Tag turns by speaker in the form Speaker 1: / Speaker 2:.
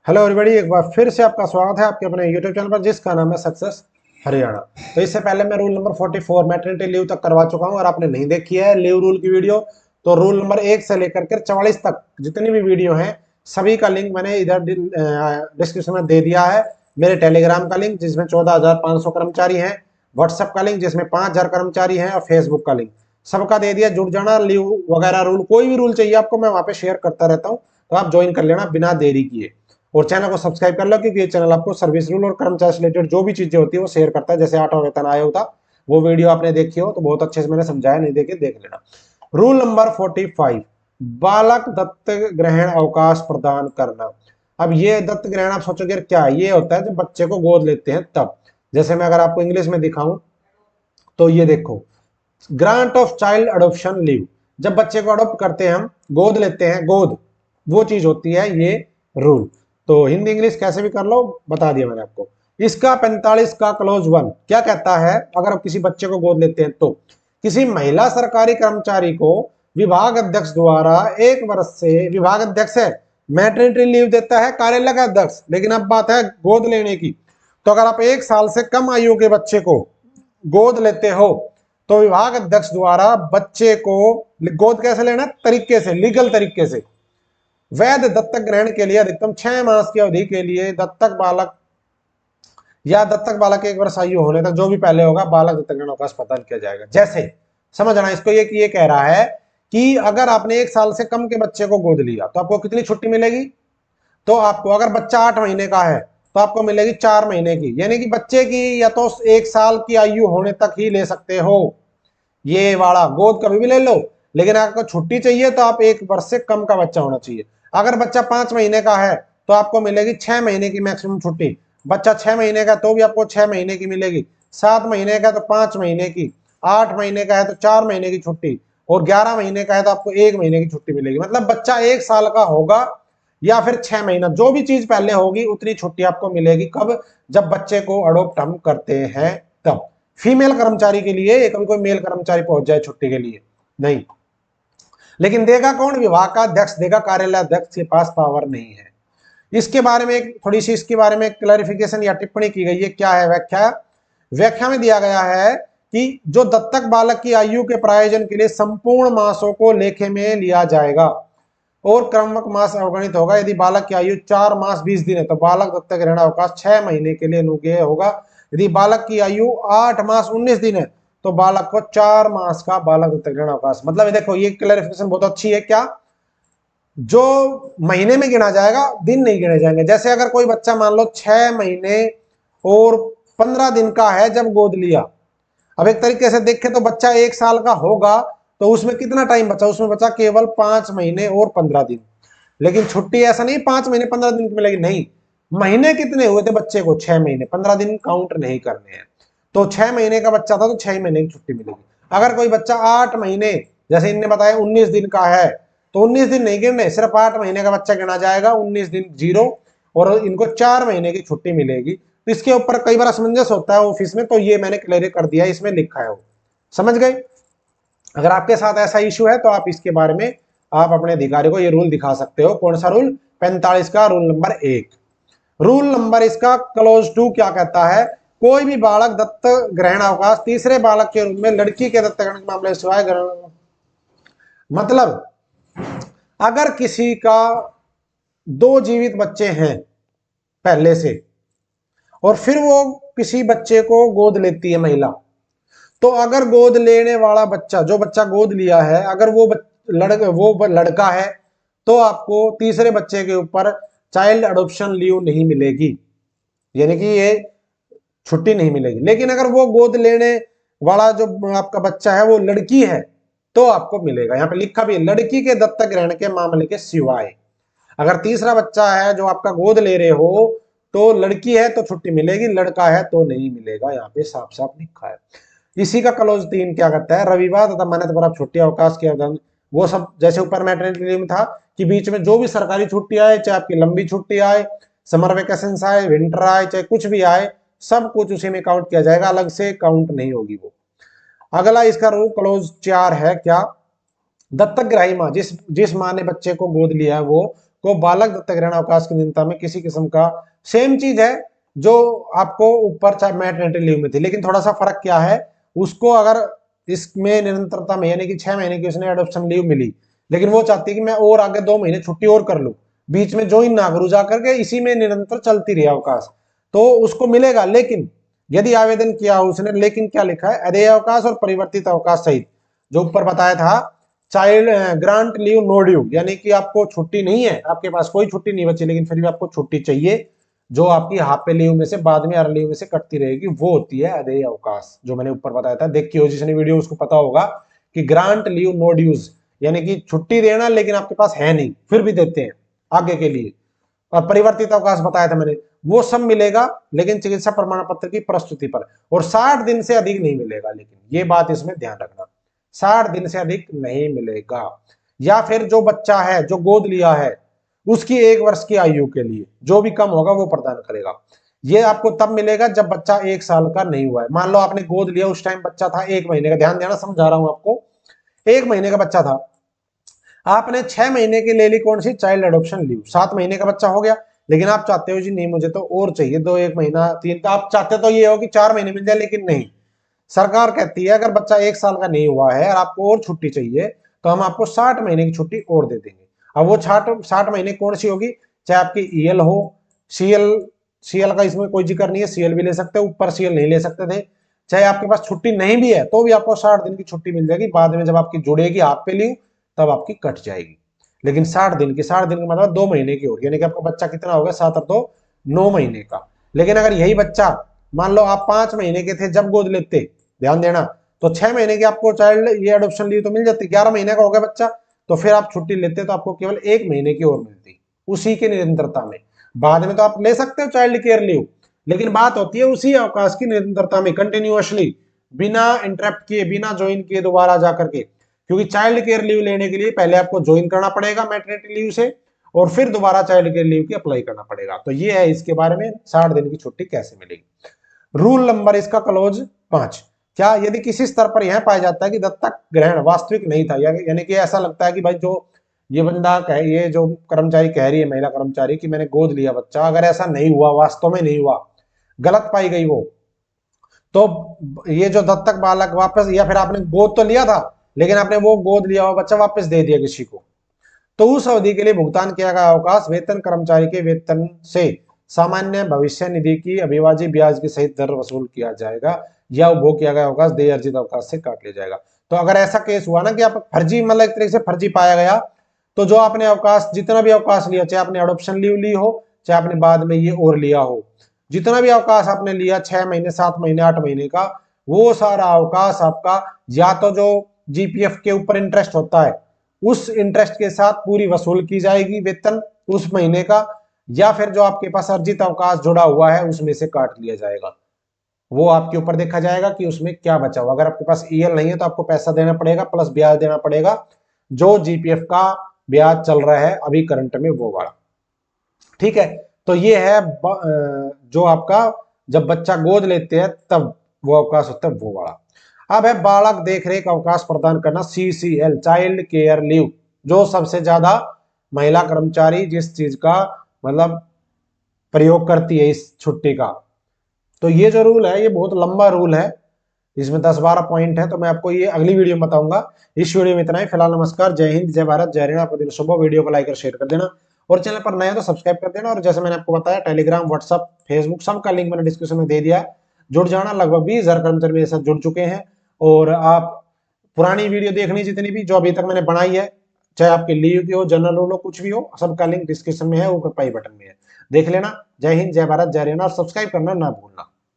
Speaker 1: Hello everybody, एक बार फिर से आपका स्वागत है आपके अपने यूट्यूब चैनल पर जिसका नाम है सक्सेस हरियाणा। तो इससे पहले मैं रूल नंबर 44 मैटरनिटी लीव तक करवा चुका हूं और आपने नहीं देखी है लीव रूल की वीडियो, तो रूल नंबर 1 से लेकर के 44 तक जितनी भी वीडियो हैं सभी का लिंक मैंने इधर डिस्क्रिप्शन में दे दिया है। मेरे टेलीग्राम का लिंक जिसमें 14,500 कर्मचारी हैं, व्हाट्सएप का लिंक जिसमें 5,000 कर्मचारी हैं और फेसबुक का लिंक सबका दे दिया। जुड़ जाना, लीव वगैरह रूल कोई भी रूल चाहिए आपको मैं वहां पे शेयर करता रहता हूँ, तो आप ज्वाइन कर लेना बिना देरी किए और चैनल को सब्सक्राइब कर लो, क्योंकि ये चैनल आपको सर्विस रूल और कर्मचारी से रिलेटेड जो भी चीजें होती है वो शेयर करता है। जैसे 8वां वेतन आयोग था, वो वीडियो आपने देखी हो तो बहुत अच्छे से मैंने समझाया, नहीं देखे देख लेना। रूल नंबर 45, बालक दत्तक ग्रहण अवकाश प्रदान करना। अब ये दत्त ग्रहण आप सोचोगे क्या ये होता है, जब बच्चे को गोद लेते हैं तब। जैसे मैं अगर आपको इंग्लिश में दिखाऊं तो ये देखो, grant of child adoption leave, जब बच्चे को अडोप्ट करते हैं हम, गोद लेते हैं, गोद वो चीज होती है ये रूल। तो हिंदी इंग्लिश कैसे भी कर लो, बता दिया मैंने आपको। इसका 45 का क्लोज 1 क्या कहता है, अगर आप किसी बच्चे को गोद लेते हैं तो किसी महिला सरकारी कर्मचारी को विभाग अध्यक्ष द्वारा 1 वर्ष से, विभाग अध्यक्ष है, मैटरनिटी लीव देता है कार्यालय का अध्यक्ष, लेकिन अब बात है गोद लेने की। तो अगर आप 1 साल से कम आयु के बच्चे को गोद लेते हो तो विभाग अध्यक्ष द्वारा बच्चे को गोद कैसे लेना, तरीके से, लीगल तरीके से, वैध दत्तक ग्रहण के लिए अधिकतम 6 मास की अवधि के लिए दत्तक बालक या दत्तक बालक 1 वर्ष आयु होने तक जो भी पहले होगा बालक दत्तक ग्रहण अवकाश प्रदान किया जाएगा। जैसे समझना इसको, ये कह रहा है कि अगर आपने 1 साल से कम के बच्चे को गोद लिया तो आपको कितनी छुट्टी मिलेगी, तो आपको अगर बच्चा 8 महीने का है तो आपको मिलेगी 4 महीने की, यानी कि बच्चे की या तो 1 साल की आयु होने तक ही ले सकते हो, ये वाला गोद कभी भी ले लो, लेकिन अगर छुट्टी चाहिए तो आप 1 वर्ष से कम का बच्चा होना चाहिए। अगर बच्चा 5 महीने का है तो आपको मिलेगी 6 महीने की मैक्सिमम छुट्टी। बच्चा 6 महीने का तो भी आपको 6 महीने की मिलेगी, 7 महीने का तो 5 महीने की, 8 महीने का है तो 4 महीने की छुट्टी, और 11 महीने का है तो आपको 1 महीने की छुट्टी मिलेगी। मतलब बच्चा 1 साल का होगा या फिर 6 महीना, जो भी चीज पहले होगी उतनी छुट्टी आपको मिलेगी। कब, जब बच्चे को अडोप्ट हम करते हैं तब। फीमेल कर्मचारी के लिए, कभी कोई मेल कर्मचारी पहुंच जाए छुट्टी के लिए नहीं, लेकिन देगा कौन, विभाग का अध्यक्ष देगा, कार्यालय अध्यक्ष के पास पावर नहीं है। इसके बारे में एक थोड़ी सी, इसके बारे में क्लैरिफिकेशन या टिप्पणी की गई है। क्या है व्याख्या, व्याख्या में दिया गया है कि जो दत्तक बालक की आयु के प्रायोजन के लिए संपूर्ण मासों को लेखे में लिया जाएगा और क्रमवक मास अवगणित होगा। यदि बालक की आयु 4 मास 20 दिन है तो बालक दत्तक ग्रहण अवकाश 6 महीने के लिए अनुज्ञेय होगा। यदि बालक की आयु 8 मास 19 दिन है तो बालक को 4 मास का बालक दत्तक ग्रहण अवकाश। मतलब देखो ये क्लैरिफिकेशन बहुत अच्छी है। क्या, जो महीने में गिना जाएगा, दिन नहीं गिने जाएंगे। जैसे अगर कोई बच्चा मान लो 6 महीने और 15 दिन का है जब गोद लिया, अब एक तरीके से देखें तो बच्चा 1 साल का होगा तो उसमें कितना टाइम बचा, उसमें बचा केवल 5 महीने और 15 दिन। लेकिन छुट्टी ऐसा नहीं 5 महीने 15 दिन की मिलेगी, नहीं, महीने कितने हुए थे बच्चे को, 6 महीने, 15 दिन काउंट नहीं करने हैं। तो 6 महीने का बच्चा था तो 6 महीने की छुट्टी मिलेगी। अगर कोई बच्चा 8 महीने, जैसे इनने बताया 19 दिन का है तो 19 दिन नहीं गिनने, सिर्फ 8 महीने का बच्चा गिना जाएगा, 19 दिन जीरो, और इनको 4 महीने की छुट्टी मिलेगी। तो इसके ऊपर कई बार असमंजस होता है ऑफिस में, तो ये मैंने क्लियर कर दिया, इसमें लिखा है वो, समझ गए। अगर आपके साथ ऐसा इश्यू है तो आप इसके बारे में आप अपने अधिकारी को ये रूल दिखा सकते हो। कौन सा रूल, 45 का रूल नंबर 1। रूल नंबर इसका क्लोज 2 क्या कहता है, कोई भी बालक दत्त ग्रहण अवकाश तीसरे बालक के रूप में लड़की के दत्त ग्रहण के मामले सिवाय ग्रहण, मतलब अगर किसी का 2 जीवित बच्चे हैं पहले से और फिर वो किसी बच्चे को गोद लेती है महिला, तो अगर गोद लेने वाला बच्चा, जो बच्चा गोद लिया है, अगर वो लड़का है तो आपको तीसरे बच्चे के ऊपर चाइल्ड अडॉप्शन लीव नहीं मिलेगी, यानी कि ये छुट्टी नहीं मिलेगी। लेकिन अगर वो गोद लेने वाला जो आपका बच्चा है वो लड़की है तो आपको मिलेगा। यहाँ पे लिखा भी है लड़की के दत्तक ग्रहण के मामले के सिवाय। अगर तीसरा बच्चा है जो आपका गोद ले रहे हो तो लड़की है तो छुट्टी मिलेगी, लड़का है तो नहीं मिलेगा, यहाँ पे साफ साफ लिखा है। इसी का क्लोज 3 क्या कहता है, रविवार तथा मान्यता पर छुट्टी अवकाश के अवधान, वो सब जैसे ऊपर मैटरनिटी लीव में था कि बीच में जो भी सरकारी छुट्टी आए, चाहे आपकी लंबी छुट्टी आए, समर वेकेशन आए, विंटर आए, चाहे कुछ भी आए, सब कुछ उसी में काउंट किया जाएगा, अलग से काउंट नहीं होगी वो। अगला इसका रूल क्लोज 4 है क्या, दत्तक ग्राही मां, जिस जिस मां ने बच्चे को गोद लिया है वो को बालक दत्तक ग्रहण अवकाश की निरंतरता में किसी किस्म का, सेम चीज है जो आपको ऊपर चाहे मैटरनिटी लीव में थी, लेकिन थोड़ा सा फर्क क्या है, उसको अगर इसमें निरंतरता में यानी कि 6 महीने की उसने एडॉप्शन लीव मिली, लेकिन वो चाहती है कि मैं और आगे 2 महीने छुट्टी और कर लूं, बीच में ज्वाइन ना करूं, जाकर के इसी में निरंतर चलती रही अवकाश, तो उसको मिलेगा। लेकिन यदि आवेदन किया उसने, लेकिन क्या लिखा है, अदेय अवकाश और परिवर्तित अवकाश सहित, जो ऊपर बताया था child grant leave no due, यानी कि आपको छुट्टी नहीं है, आपके पास कोई छुट्टी नहीं बची, लेकिन फिर भी आपको छुट्टी चाहिए, जो आपकी हाफ पे लीव में से बाद में अर्ली लीव में से कटती रहेगी, वो होती है अदेय अवकाश, जो मैंने ऊपर बताया था। देखिए हो जिसने वीडियो उसको पता होगा कि ग्रांट लीव नो ड्यूज, यानी कि छुट्टी देना लेकिन आपके पास है नहीं, फिर भी देते हैं आगे के लिए। और परिवर्तित अवकाश बताया था मैंने, वो सब मिलेगा लेकिन चिकित्सा प्रमाण पत्र की प्रस्तुति पर, और 60 दिन से अधिक नहीं मिलेगा, लेकिन ये बात इसमें ध्यान रखना, 60 दिन से अधिक नहीं मिलेगा। या फिर जो बच्चा है जो गोद लिया है उसकी 1 वर्ष की आयु के लिए जो भी कम होगा वो प्रदान करेगा। ये आपको तब मिलेगा जब बच्चा 1 साल का नहीं हुआ है। मान लो आपने गोद लिया, उस टाइम बच्चा था 1 महीने का, ध्यान देना समझा रहा हूं आपको, 1 महीने का बच्चा था, आपने 6 महीने की ले ली कौन सी, चाइल्ड एडॉप्शन लीव, 7 महीने का बच्चा हो गया, लेकिन आप चाहते हो जी नहीं मुझे तो और चाहिए, 2 1 महीना 3, तो आप चाहते तो ये हो कि 4 महीने मिल जाए, लेकिन नहीं, सरकार कहती है अगर बच्चा 1 साल का नहीं हुआ है और आपको और छुट्टी चाहिए तो हम आपको 60 महीने की छुट्टी और दे देंगे। अब वो 60 महीने कौन सी होगी, चाहे आपकी ईएल हो, सीएल, सीएल का इसमें कोई जिक्र नहीं है, सीएल भी ले सकते हो, ऊपर सीएल नहीं ले सकते थे, चाहे आपके पास छुट्टी नहीं भी है तो भी आपको 60 दिन की छुट्टी मिल जाएगी, बाद में जब आपकी जुड़ेगी आप पे लीव तब आपकी कट जाएगी। लेकिन 60 दिन की, 60 दिन का मतलब 2 महीने की होगी, यानी कि आपका बच्चा कितना होगा, 7 और 2 9 महीने का। लेकिन अगर यही बच्चा मान लो आप 5 महीने के थे जब गोद लेते, ध्यान देना, तो 6 महीने की आपको चाइल्ड ये एडॉप्शन लीव तो मिल जाती, 11 महीने का हो गया बच्चा, तो फिर आप छुट्टी लेते तो आपको केवल 1 महीने की और मिलती उसी की निरंतरता में। बाद में तो आप ले सकते हो चाइल्ड केयर लीव, लेकिन बात होती है उसी अवकाश की निरंतरता में, कंटिन्यूअसली, बिना इंटरप्ट किए, बिना ज्वाइन किए दोबारा जाकर के, क्योंकि चाइल्ड केयर लीव लेने के लिए पहले आपको ज्वाइन करना पड़ेगा मैटरनिटी लीव से, और फिर दोबारा चाइल्ड केयर लीव की अप्लाई करना पड़ेगा। तो ये है इसके बारे में 60 दिन की छुट्टी कैसे मिलेगी। रूल नंबर इसका क्लोज 5, क्या यदि किसी स्तर पर यह पाया जाता है कि दत्तक ग्रहण वास्तविक नहीं था, यानी कि ऐसा लगता है कि भाई जो ये बंदा कहे, ये जो कर्मचारी कह रही है, महिला कर्मचारी, कि मैंने गोद लिया बच्चा, अगर ऐसा नहीं हुआ, वास्तव में नहीं हुआ, गलत पाई गई वो, तो ये जो दत्तक बालक वापस, या फिर आपने गोद तो लिया था लेकिन आपने वो गोद लिया हुआ बच्चा वापस दे दिया किसी को, तो उस अवधि के लिए भुगतान किया गया अवकाश वेतन कर्मचारी के वेतन से सामान्य भविष्य निधि की अभिवाजी ब्याज की सहित दर वसूल किया जाएगा, या उपभोग किया गया अवकाश देय अर्जित अवकाश से काट लिया जाएगा। तो अगर ऐसा केस हुआ ना कि आप फर्जी, मतलब एक तरीके से फर्जी पाया गया, तो जो आपने अवकाश, जितना भी अवकाश लिया, चाहे आपने एडॉप्शन लीव ली हो, चाहे आपने बाद में ये और लिया हो, जितना भी अवकाश आपने लिया 6 महीने 7 महीने 8 महीने का, वो सारा अवकाश आपका या तो जो जीपीएफ के ऊपर इंटरेस्ट होता है उस इंटरेस्ट के साथ पूरी वसूल की जाएगी वेतन उस महीने का, या फिर जो आपके पास अर्जित अवकाश जुड़ा हुआ है उसमें से काट लिया जाएगा। वो आपके ऊपर देखा जाएगा कि उसमें क्या बचा हुआ। अगर आपके पास ईएल नहीं है तो आपको पैसा देना पड़ेगा प्लस ब्याज देना पड़ेगा, जो जीपीएफ का ब्याज चल रहा है अभी करंट में वो वाला। ठीक है, तो ये है जो आपका जब बच्चा गोद लेते हैं तब वो अवकाश होता है वो वाला। अब है बालक देखरेख अवकाश प्रदान करना, सीसीएल, चाइल्ड केयर लीव, जो सबसे ज्यादा महिला कर्मचारी जिस चीज का मतलब प्रयोग करती है इस छुट्टी का। तो ये जो रूल है ये बहुत लंबा रूल है, इसमें 10-12 पॉइंट है, तो मैं आपको ये अगली वीडियो में बताऊंगा। इस वीडियो में इतना ही, फिलहाल नमस्कार, जय हिंद, जय भारत, जय हरियाणा, आपका दिन शुभ हो। वीडियो को लाइक और शेयर कर देना, और चैनल पर नए हो तो सब्सक्राइब कर देना। और जैसे मैंने आपको बताया टेलीग्राम, व्हाट्सअप, फेसबुक सबका लिंक मैंने डिस्क्रिप्शन में दे दिया, जुड़ जाना। लगभग 20,000 कर्मचारी मेरे साथ जुड़ चुके हैं, और आप पुरानी वीडियो देखनी जितनी भी जो अभी तक मैंने बनाई है, चाहे आपके लीव की हो, जनरल रूल हो, कुछ भी हो, सबका लिंक डिस्क्रिप्शन में है, ऊपर पाई बटन में है, देख लेना। जय हिंद, जय भारत, जय हरियाणा, और सब्सक्राइब करना ना भूलना।